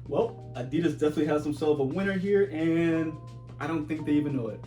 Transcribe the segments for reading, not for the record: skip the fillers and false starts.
Well, Adidas definitely has themselves a winner here, and I don't think they even know it.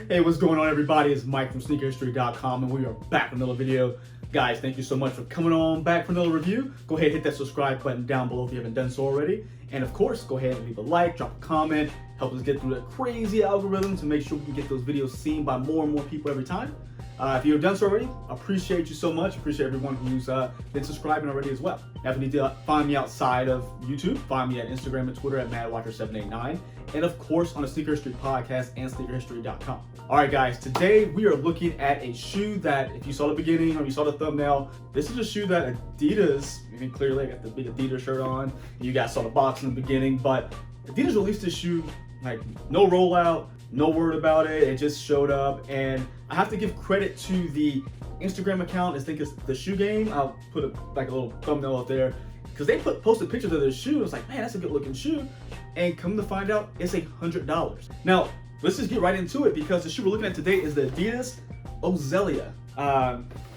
Hey, what's going on, everybody? It's Mike from sneakerhistory.com, and we are back with another video. Guys, thank you so much for coming on back for another review. Go ahead and hit that subscribe button down below if you haven't done so already. And of course, go ahead and leave a like, drop a comment, help us get through that crazy algorithm to make sure we can get those videos seen by more and more people every time. If you have done so already, appreciate you so much. Appreciate everyone who's been subscribing already as well. Now, if you need to find me outside of YouTube, find me at Instagram and Twitter at MadWatcher789. And of course, on the Sneaker History Podcast and sneakerhistory.com. All right, guys, today we are looking at a shoe that, if you saw the beginning or you saw the thumbnail, this is a shoe that Adidas, I mean, clearly I got the big Adidas shirt on. You guys saw the box in the beginning, but Adidas released this shoe, like no rollout, no word about it. It just showed up, and I have to give credit to the Instagram account. I think it's the Shoe Game. I'll put a little thumbnail up there because they posted pictures of this shoe. It's like, man, that's a good looking shoe. And come to find out, it's $100. Now, let's just get right into it because the shoe we're looking at today is the adidas Ozelia.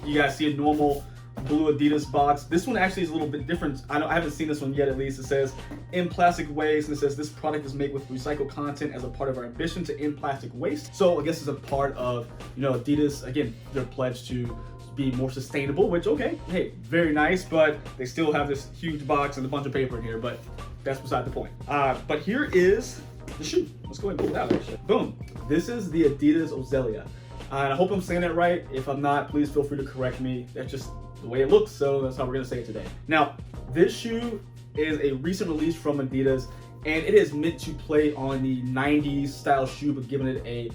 You guys see a normal blue Adidas box. This one actually is a little bit different. I haven't seen this one yet, at least. It says in plastic waste, and it says this product is made with recycled content as a part of our ambition to end plastic waste. So I guess it's a part of, Adidas, again, their pledge to be more sustainable, which, okay, hey, very nice, but they still have this huge box and a bunch of paper in here, but that's beside the point. But here is the shoe. Let's go ahead and pull it out, actually. Boom. This is the adidas Ozelia. And I hope I'm saying that right. If I'm not, please feel free to correct me. That's just the way it looks, so that's how we're gonna say it today. Now, this shoe is a recent release from Adidas, and it is meant to play on the 90s style shoe, but giving it a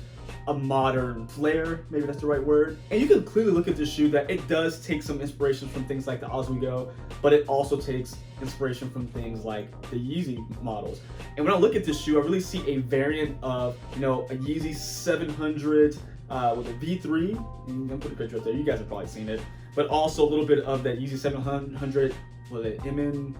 modern flair, maybe that's the right word. And you can clearly look at this shoe that it does take some inspiration from things like the Oswego, but it also takes inspiration from things like the Yeezy models. And when I look at this shoe, I really see a variant of, a Yeezy 700 with a V3. I'm gonna put a picture up there. You guys have probably seen it. But also a little bit of that Yeezy 700, MNV,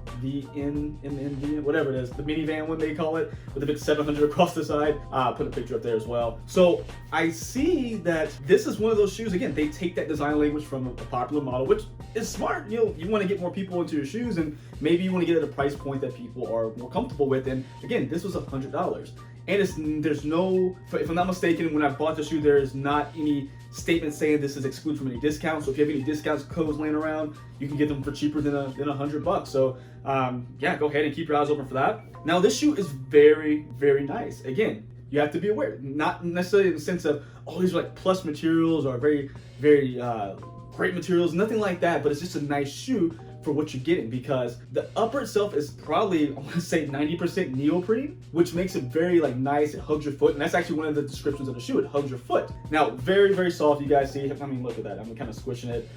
whatever it is, the minivan one they call it, with the big 700 across the side. Put a picture up there as well. So I see that this is one of those shoes. Again, they take that design language from a popular model, which is smart. You want to get more people into your shoes, and maybe you want to get at a price point that people are more comfortable with. And again, this was $100. And there's no, if I'm not mistaken, when I bought the shoe, there is not any statement saying this is excluded from any discounts. So if you have any discounts codes laying around, you can get them for cheaper than $100. So yeah, go ahead and keep your eyes open for that. Now, this shoe is very, very nice. Again, you have to be aware, not necessarily in the sense of, oh, these are like plus materials or very, very great materials, nothing like that, but it's just a nice shoe for what you're getting, because the upper itself is probably, I want to say 90% neoprene, which makes it very nice. It hugs your foot, and that's actually one of the descriptions of the shoe. It hugs your foot. Now, very, very soft. You guys see, I mean, look at that. I'm kind of squishing it.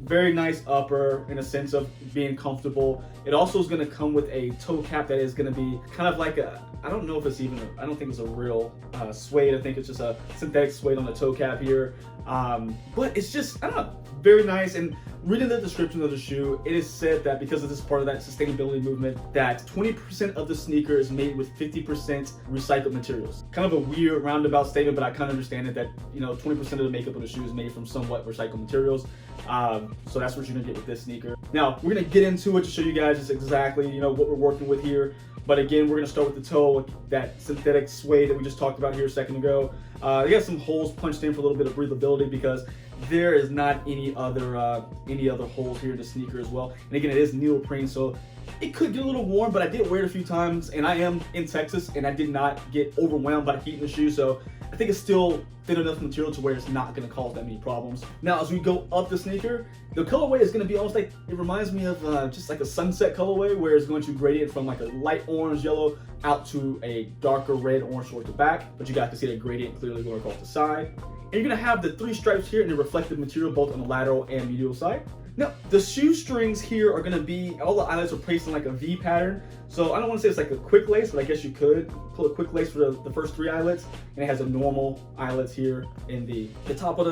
Very nice upper in a sense of being comfortable. It also is going to come with a toe cap that is going to be kind of like a, I don't know if it's even, I don't think it's a real suede. I think it's just a synthetic suede on the toe cap here. But it's just, I don't know, very nice. And reading the description of the shoe, it is said that because of this part of that sustainability movement, that 20% of the sneaker is made with 50% recycled materials. Kind of a weird roundabout statement, but I kind of understand it that, 20% of the makeup of the shoe is made from somewhat recycled materials. So that's what you're gonna get with this sneaker. Now, we're gonna get into it to show you guys just exactly, what we're working with here. But again, we're gonna start with the toe, with that synthetic suede that we just talked about here a second ago. They got some holes punched in for a little bit of breathability because there is not any other holes here in the sneaker as well. And again, it is neoprene, so it could get a little warm, but I did wear it a few times, and I am in Texas, and I did not get overwhelmed by the heat in the shoe, so I think it's still thin enough material to where it's not going to cause that many problems. Now, as we go up the sneaker, the colorway is going to be almost like, it reminds me of just like a sunset colorway, where it's going to gradient from like a light orange yellow out to a darker red orange towards the back, but you guys can see the gradient clearly going across the side. And you're going to have the 3 stripes here in the reflective material both on the lateral and medial side. Now, the shoestrings here are going to be, all the eyelets are placed in like a V pattern. So I don't want to say it's like a quick lace, but I guess you could pull a quick lace for the first 3 eyelets. And it has a normal eyelets here in the top of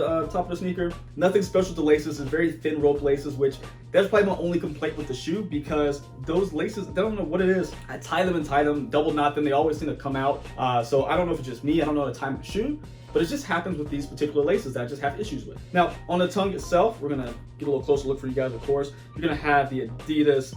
the sneaker. Nothing special with the laces. It's very thin rope laces, which that's probably my only complaint with the shoe, because those laces, I don't know what it is. I tie them, double knot them. They always seem to come out. So I don't know if it's just me. I don't know how to time the shoe. But it just happens with these particular laces that I just have issues with. Now, on the tongue itself, we're gonna get a little closer look for you guys, of course. You're gonna have the adidas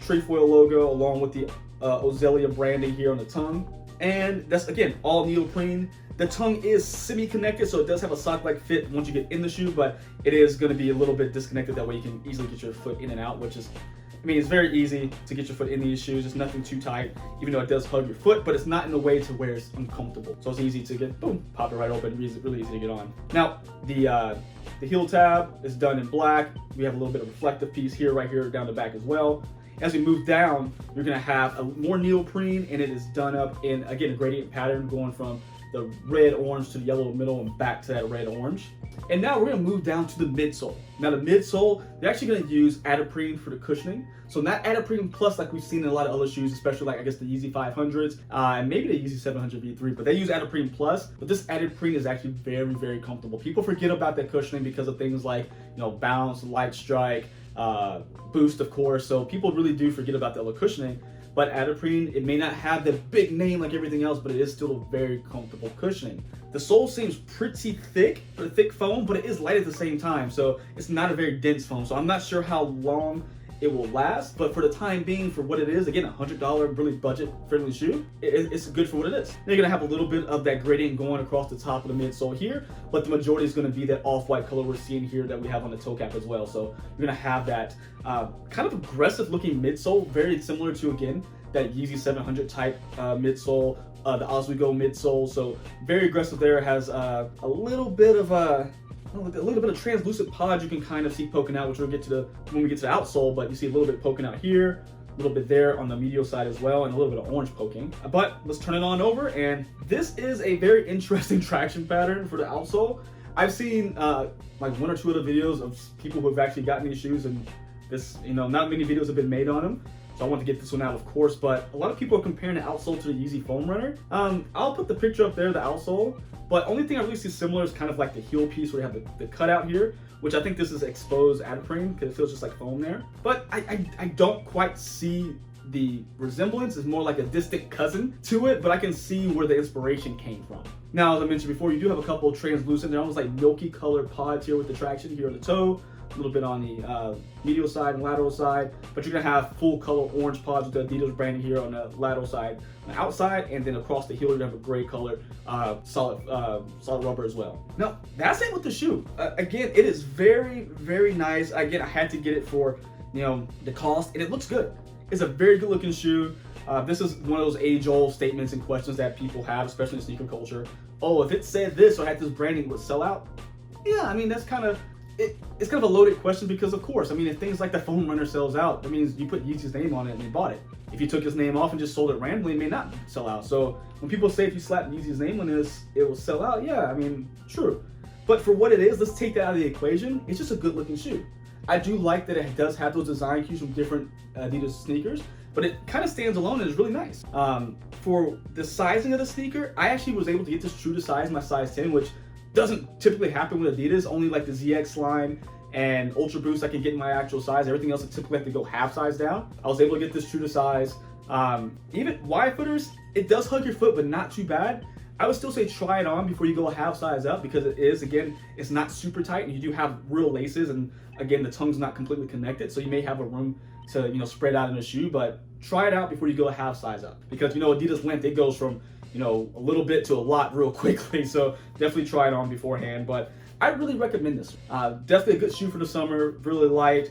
trefoil logo along with the Ozelia branding here on the tongue. And that's, again, all neoprene. The tongue is semi-connected, so it does have a sock-like fit once you get in the shoe, but it is going to be a little bit disconnected. That way you can easily get your foot in and out, which is, I mean, it's very easy to get your foot in these shoes. It's nothing too tight, even though it does hug your foot, but it's not in a way to where it's uncomfortable. So it's easy to get, boom, pop it right open, really easy to get on. Now, the heel tab is done in black. We have a little bit of reflective piece here, right here, down the back as well. As we move down, you're gonna have a more neoprene, and it is done up in, again, a gradient pattern going from the red orange to the yellow middle and back to that red orange. And now we're gonna move down to the midsole. Now the midsole, they're actually gonna use adiprene for the cushioning. So not adiprene plus like we've seen in a lot of other shoes, especially like I guess the Yeezy 500s and maybe the Yeezy 700 V3, but they use adiprene plus. But this adiprene is actually very comfortable. People forget about that cushioning because of things like, you know, bounce, light strike, boost, of course. So people really do forget about the other cushioning. But adiprene, it may not have the big name like everything else, but it is still a very comfortable cushioning. The sole seems pretty thick, a thick foam, but it is light at the same time. So it's not a very dense foam. So I'm not sure how long it will last, but for the time being, for what it is, again, $100 really budget-friendly shoe, it's good for what it is. Now you're gonna have a little bit of that gradient going across the top of the midsole here, but the majority is gonna be that off-white color we're seeing here that we have on the toe cap as well. So you're gonna have that kind of aggressive-looking midsole, very similar to, again, that Yeezy 700 type midsole, the Oswego midsole. So very aggressive there. Has a little bit of a little bit of translucent pod you can kind of see poking out, which we'll get to when we get to the outsole, but you see a little bit poking out here, a little bit there on the medial side as well, and a little bit of orange poking. But let's turn it on over, and this is a very interesting traction pattern for the outsole. I've seen like one or two other videos of people who have actually gotten these shoes, and this, you know, not many videos have been made on them. So I want to get this one out, of course, but a lot of people are comparing the outsole to the Yeezy Foam Runner. I'll put the picture up there, the outsole, but only thing I really see similar is kind of like the heel piece where you have the cutout here, which I think this is exposed adiprene because it feels just like foam there. But I don't quite see the resemblance. It's more like a distant cousin to it, but I can see where the inspiration came from. Now, as I mentioned before, you do have a couple of translucent, they're almost like milky colored pods here with the traction here on the toe, a little bit on the medial side and lateral side, but you're gonna have full color orange pods with the adidas branding here on the lateral side, on the outside, and then across the heel you're gonna have a gray color solid rubber as well. Now that's it with the shoe. Again, it is very nice. Again, I had to get it for, you know, the cost, and it looks good. It's a very good looking shoe. This is one of those age-old statements and questions that people have, especially in sneaker culture. Oh, if it said this or had this branding, would it sell out? Yeah, I mean, that's kind of it's kind of a loaded question because, of course, I mean, if things like the Foam Runner sells out, that means you put Yeezy's name on it and they bought it. If you took his name off and just sold it randomly, it may not sell out. So when people say if you slap Yeezy's name on this, it will sell out, yeah, I mean, true. But for what it is, let's take that out of the equation. It's just a good looking shoe. I do like that it does have those design cues from different Adidas sneakers, but it kind of stands alone and is really nice. For the sizing of the sneaker, I actually was able to get this true to size, my size 10, which doesn't typically happen with Adidas. Only like the ZX line and Ultra Boost I can get in my actual size. Everything else I typically have to go half size down. I was able to get this true to size. Even wide footers, it does hug your foot, but not too bad. I would still say try it on before you go a half size up because it is, again, it's not super tight and you do have real laces, and again, the tongue's not completely connected, so you may have a room to, you know, spread out in the shoe, but try it out before you go a half size up because, you know, Adidas length, it goes from, you know, a little bit to a lot real quickly, so definitely try it on beforehand. But I really recommend this. Definitely a good shoe for the summer, really light,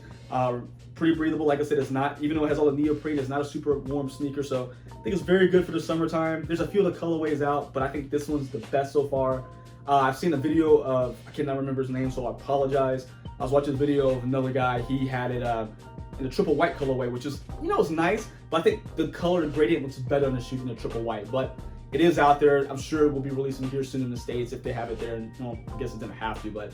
pretty breathable. Like I said, it's not, even though it has all the neoprene, it's not a super warm sneaker, so I think it's very good for the summertime. There's a few of the colorways out, but I think this one's the best so far. I've seen a video of, I cannot remember his name, so I apologize. I was watching a video of another guy, he had it in the triple white colorway, which is, you know, it's nice, but I think the color, the gradient looks better in the shoe than the triple white. But it is out there. I'm sure it will be releasing here soon in the States if they have it there. And, well, I guess it didn't have to, but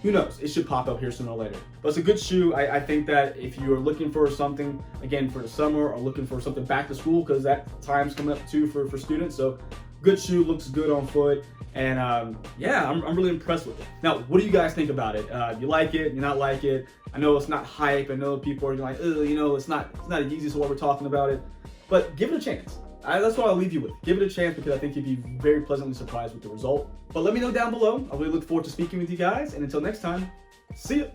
who knows? It should pop up here sooner or later. But it's a good shoe. I think that if you are looking for something, again, for the summer or looking for something back to school, because that time's coming up too for students. So good shoe, looks good on foot. And yeah, I'm really impressed with it. Now, what do you guys think about it? You like it? You not like it? I know it's not hype. I know people are like, you know, it's not a Yeezy, so why we're talking about it. But give it a chance. That's what I'll leave you with. Give it a chance because I think you'd be very pleasantly surprised with the result. But let me know down below. I really look forward to speaking with you guys. And until next time, see ya.